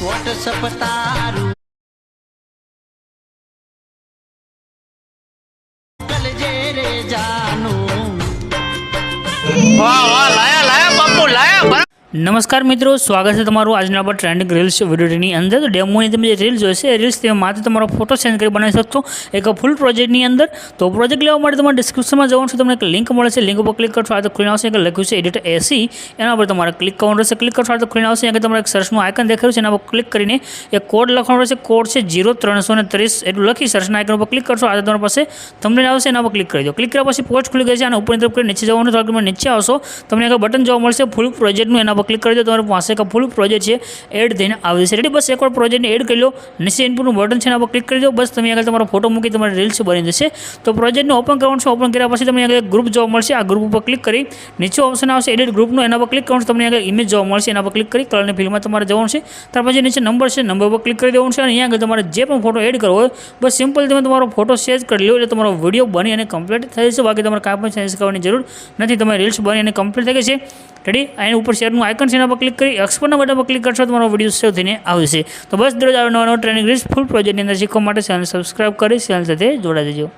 WhatsApp તારું કલજે રે જાનું। વાહ વાહ લાયા લાયા બાપુ લાયા। નમસ્કાર મિત્રો, સ્વાગત છે તમારું આજના આપણા ટ્રેન્ડિંગ રીલ્સ વિડીયોની અંદર। તો ડેમોની તમે જે રીલ જોઈશે એ રીલ્સ તમે માત્ર તમારો ફોટો સેન્ડ કરી બનાવી શકશો એક ફૂલ પ્રોજેક્ટની અંદર। તો પ્રોજેક્ટ લેવા માટે તમારે ડિસ્ક્રિપ્શનમાં જવાનું છે, તમને એક લિંક મળે છે, લિંક ઉપર ક્લિક કરશો આ તો ખુલીને આવશે, લખ્યું છે એડિટ એસી, એના પર તમારે ક્લિક કરવાનું રહેશે। ક્લિક કરશો આ તો ખુલીને આવશે, અહીંયા તમારે એક સર્ચનું આઇકન દેખાયું છે, એના પર ક્લિક કરીને એક કોડ લખવાનો રહેશે। કોડ છે 0330 એટલું લખી સર્ચના આઇકન ઉપર ક્લિક કરશો આ તો તમારી પાસે થંબનેલ આવશે, એના પર ક્લિક કરી દો। ક્લિક કર્યા પછી પોસ્ટ ખુલી ગઈ છે, અને ઉપરની તરફ નીચે જવાનું, તો તમે નીચે આવશો તમને એક બટન જોવા મળશે ફૂલ પ્રોજેક્ટનું, એના પર ક્લિક કરી દો। તમારી પાસે એક ફૂલ પ્રોજેક્ટ છે એડ થઈને આવી જશે। રેડી, બસ એકવાર પ્રોજેક્ટને એડ કરી લો, નીચે ઇનપુટનું બટન છે એના પર ક્લિક કરી દો, બસ તમે આગળ તમારો ફોટો મૂકી તમારી રીલ્સ બની જશે। તો પ્રોજેક્ટને ઓપન કરવાનું છે, ઓપન કર્યા પછી તમને આગળ ગ્રુપ જોવા મળશે, આ ગ્રુપ ઉપર ક્લિક કરી નીચે ઓપ્શન આવશે એડિટ ગ્રુપનું, એના પર ક્લિક કરવાનું, તમને આગળ ઇમેજ જોવા મળશે, એના પર ક્લિક કરી કલરની ફિલ્ડમાં તમારે જવાનું છે। ત્યાર પછી નીચે નંબર છે, નંબર પર ક્લિક કરી દેવાનું છે, અને અહીંયા આગળ તમારે જે પણ ફોટો એડ કરવો હોય બસ સિમ્પલ તમે તમારો ફોટો સેવ કરી લો એટલે તમારો વિડીયો બની અને કમ્પ્લીટ થઈ જશે। બાકી તમારે કાંઈ પણ ચેન્જ કરવાની જરૂર નથી, તમારી રીલ્સ બની અને કમ્પ્લીટ થઈ ગઈ છે। રેડી, એની ઉપર શેરનું આઇકન છે એના પર ક્લિક કરી એક્સપોર્ટના બટન પર ક્લિક કરશો તમારો વિડીયો સેવ થઈને આવશે। તો બસ દરરોજ નવા ટ્રેનિંગ રીલ્સ ફૂલ પ્રોજેક્ટની અંદર શીખવા માટે ચેનલ સબસ્ક્રાઇબ કરી ચેનલ સાથે જોડાઈ દેજો।